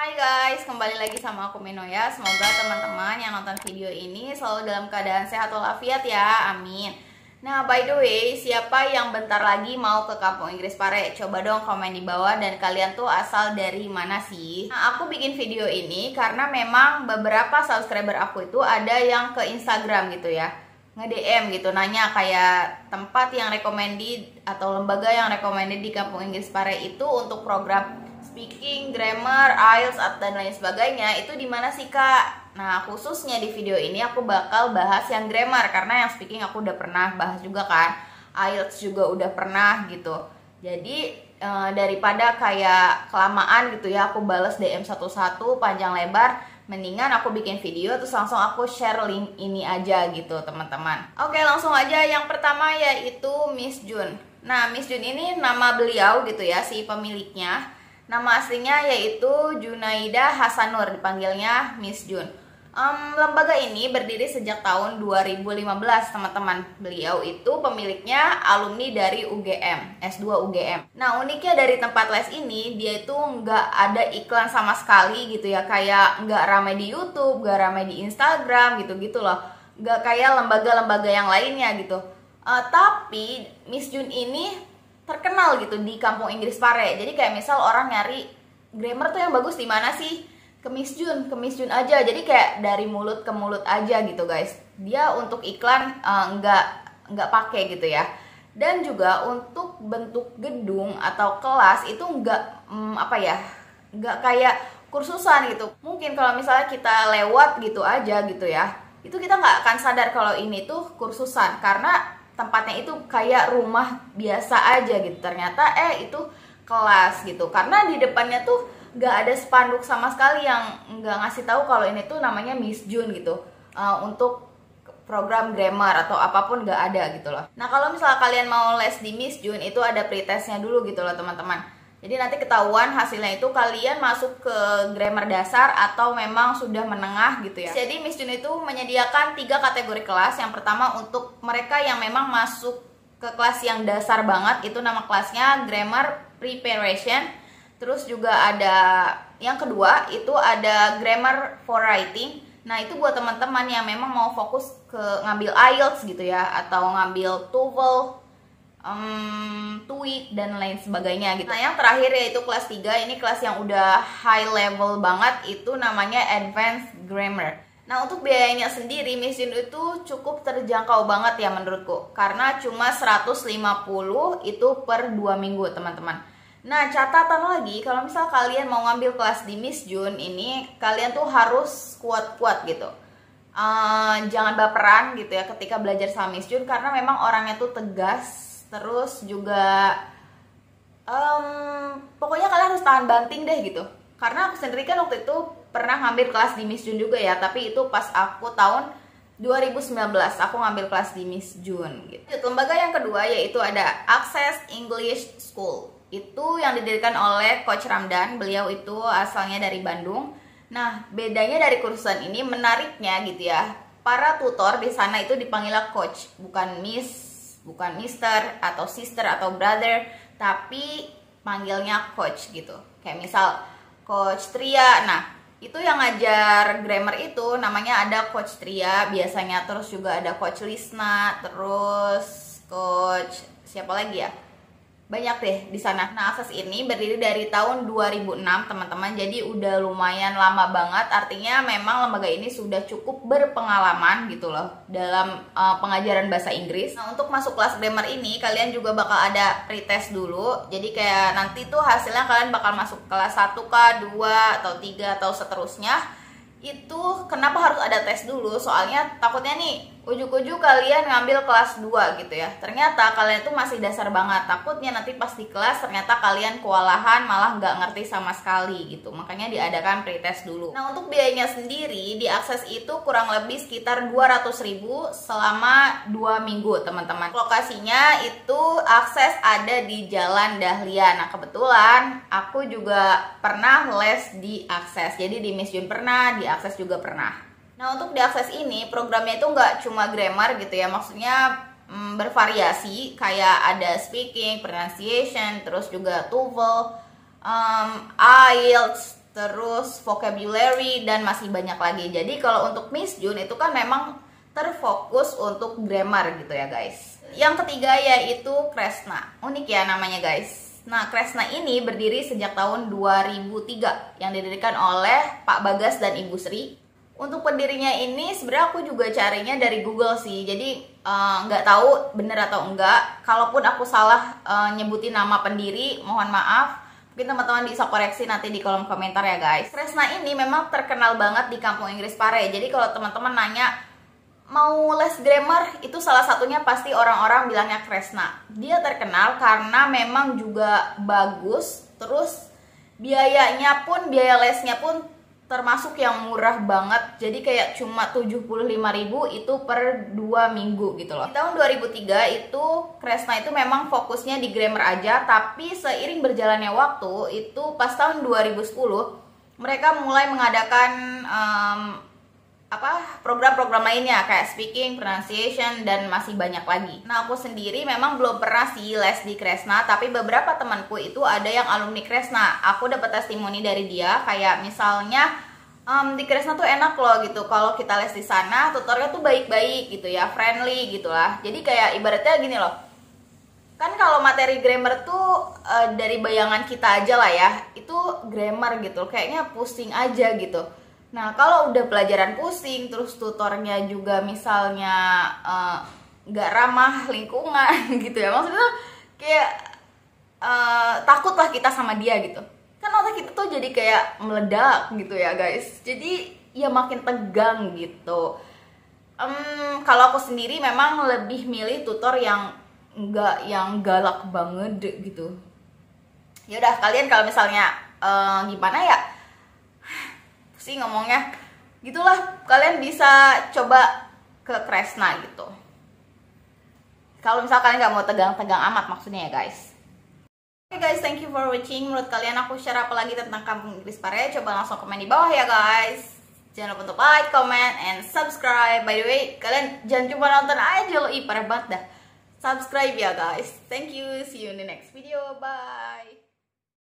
Hai guys, kembali lagi sama aku Mino ya. Semoga teman-teman yang nonton video ini selalu dalam keadaan sehat walafiat ya, amin. Nah, by the way, siapa yang bentar lagi mau ke Kampung Inggris Pare? Coba dong komen di bawah, dan kalian tuh asal dari mana sih? Nah, aku bikin video ini karena memang beberapa subscriber aku itu ada yang ke Instagram gitu ya, nge-DM gitu, nanya kayak tempat yang recommended atau lembaga yang recommended di Kampung Inggris Pare itu untuk program speaking, grammar, IELTS, dan lain sebagainya, itu di mana sih kak? Nah, khususnya di video ini aku bakal bahas yang grammar, karena yang speaking aku udah pernah bahas juga kan, IELTS juga udah pernah gitu. Jadi daripada kayak kelamaan gitu ya, aku bales DM satu-satu panjang lebar, mendingan aku bikin video terus langsung aku share link ini aja gitu teman-teman. Oke, langsung aja. Yang pertama yaitu Miss Jun. Nah, Miss Jun ini nama beliau gitu ya, si pemiliknya. Nama aslinya yaitu Junaida Hasanur, dipanggilnya Miss Jun. Lembaga ini berdiri sejak tahun 2015 teman-teman. Beliau itu pemiliknya alumni dari UGM, S2 UGM. Nah, uniknya dari tempat les ini, dia itu nggak ada iklan sama sekali gitu ya. Kayak nggak ramai di YouTube, nggak ramai di Instagram gitu-gitu loh. Nggak kayak lembaga-lembaga yang lainnya gitu. Tapi Miss Jun ini terkenal gitu di Kampung Inggris Pare. Jadi kayak misal orang nyari grammar tuh yang bagus di mana sih? Ke Miss Jun aja. Jadi kayak dari mulut ke mulut aja gitu guys. Dia untuk iklan nggak pakai gitu ya. Dan juga untuk bentuk gedung atau kelas itu nggak nggak kayak kursusan gitu. Mungkin kalau misalnya kita lewat gitu aja gitu ya, itu kita nggak akan sadar kalau ini tuh kursusan, karena tempatnya itu kayak rumah biasa aja gitu. Ternyata itu kelas gitu, karena di depannya tuh nggak ada spanduk sama sekali yang nggak ngasih tahu kalau ini tuh namanya Miss Jun gitu. Untuk program grammar atau apapun nggak ada gitu loh. Nah, kalau misalnya kalian mau les di Miss Jun itu ada pretestnya dulu gitu loh teman-teman. Jadi nanti ketahuan hasilnya itu kalian masuk ke grammar dasar atau memang sudah menengah gitu ya. Jadi Miss Jun itu menyediakan 3 kategori kelas. Yang pertama untuk mereka yang memang masuk ke kelas yang dasar banget, itu nama kelasnya Grammar Preparation. Terus juga ada yang kedua itu ada Grammar for Writing. Nah, itu buat teman-teman yang memang mau fokus ke ngambil IELTS gitu ya, atau ngambil TOEFL, TOEIC dan lain sebagainya gitu. Nah, yang terakhir yaitu kelas 3, ini kelas yang udah high level banget, itu namanya Advanced Grammar. Nah, untuk biayanya sendiri Miss Jun itu cukup terjangkau banget ya menurutku, karena cuma 150 itu per 2 minggu teman-teman. Nah, catatan lagi, kalau misal kalian mau ngambil kelas di Miss Jun ini, kalian tuh harus kuat-kuat gitu. Jangan baperan gitu ya ketika belajar sama Miss Jun, karena memang orangnya tuh tegas. Terus juga pokoknya kalian harus tahan banting deh gitu. Karena aku sendiri kan waktu itu pernah ngambil kelas di Miss Jun juga ya, tapi itu pas aku tahun 2019 aku ngambil kelas di Miss Jun gitu. Lembaga yang kedua yaitu ada Access English School. Itu yang didirikan oleh Coach Ramdan. Beliau itu asalnya dari Bandung. Nah, bedanya dari kursusan ini menariknya gitu ya. Para tutor di sana itu dipanggilnya coach, bukan Miss, bukan Mister atau Sister atau Brother, tapi panggilnya coach gitu. Kayak misal Coach Tria. Nah, itu yang ngajar grammar itu namanya ada Coach Tria biasanya. Terus juga ada Coach Lisna, terus Coach siapa lagi ya? Banyak deh di sana. Nah, Access ini berdiri dari tahun 2006 teman-teman. Jadi udah lumayan lama banget. Artinya memang lembaga ini sudah cukup berpengalaman gitu loh dalam pengajaran bahasa Inggris. Nah, untuk masuk kelas grammar ini kalian juga bakal ada pretest dulu. Jadi kayak nanti tuh hasilnya kalian bakal masuk kelas 1K, 2 atau 3 atau seterusnya. Itu kenapa harus ada tes dulu? Soalnya takutnya nih ujuk-ujuk kalian ngambil kelas 2 gitu ya, ternyata kalian tuh masih dasar banget. Takutnya nanti pas di kelas ternyata kalian kewalahan, malah nggak ngerti sama sekali gitu. Makanya diadakan pretest dulu. Nah, untuk biayanya sendiri di Access itu kurang lebih sekitar 200.000 selama 2 minggu teman-teman. Lokasinya itu Access ada di Jalan Dahlia. Nah, kebetulan aku juga pernah les di Access. Jadi di Miss Jun pernah, di Access juga pernah. Nah, untuk di Access ini programnya itu nggak cuma grammar gitu ya, maksudnya bervariasi, kayak ada speaking, pronunciation, terus juga TOEFL, IELTS, terus vocabulary, dan masih banyak lagi. Jadi kalau untuk Miss June itu kan memang terfokus untuk grammar gitu ya guys. Yang ketiga yaitu Kresna. Unik ya namanya guys. Nah, Kresna ini berdiri sejak tahun 2003 yang didirikan oleh Pak Bagas dan Ibu Sri. Untuk pendirinya ini sebenarnya aku juga carinya dari Google sih. Jadi nggak tahu bener atau enggak. Kalaupun aku salah nyebutin nama pendiri, mohon maaf. Mungkin teman-teman bisa koreksi nanti di kolom komentar ya guys. Kresna ini memang terkenal banget di kampung Inggris Pare. Jadi kalau teman-teman nanya mau les grammar, itu salah satunya pasti orang-orang bilangnya Kresna. Dia terkenal karena memang juga bagus. Terus biayanya pun, biaya lesnya pun termasuk yang murah banget. Jadi kayak cuma 75.000 itu per 2 minggu gitu loh. Di tahun 2003 itu Kresna itu memang fokusnya di grammar aja, tapi seiring berjalannya waktu itu pas tahun 2010 mereka mulai mengadakan program-program lainnya kayak speaking, pronunciation, dan masih banyak lagi. Nah, aku sendiri memang belum pernah sih les di Kresna, tapi beberapa temanku itu ada yang alumni Kresna. Aku dapat testimoni dari dia, kayak misalnya di Kresna tuh enak loh gitu. Kalau kita les di sana, tutornya tuh baik-baik gitu ya, friendly gitulah. Jadi kayak ibaratnya gini loh. Kan kalau materi grammar tuh dari bayangan kita aja lah ya, itu grammar gitu. Kayaknya pusing aja gitu. Nah, kalau udah pelajaran pusing, terus tutornya juga misalnya nggak ramah lingkungan gitu ya. Maksudnya kayak takutlah kita sama dia gitu. Kan otak kita tuh jadi kayak meledak gitu ya guys. Jadi ya makin tegang gitu. Kalau aku sendiri memang lebih milih tutor yang nggak yang galak banget gitu. Ya udah, kalian kalau misalnya gimana ya? Sih ngomongnya gitulah, kalian bisa coba ke Kresna gitu kalau misalkan nggak mau tegang-tegang amat maksudnya ya guys. Oke guys, thank you for watching. Menurut kalian aku share apa lagi tentang kampung Inggris Pare? Coba langsung komen di bawah ya guys. Jangan lupa untuk like, comment, and subscribe. By the way, kalian jangan cuma nonton aja loh, parah banget dah. Subscribe ya guys. Thank you, see you in the next video, bye.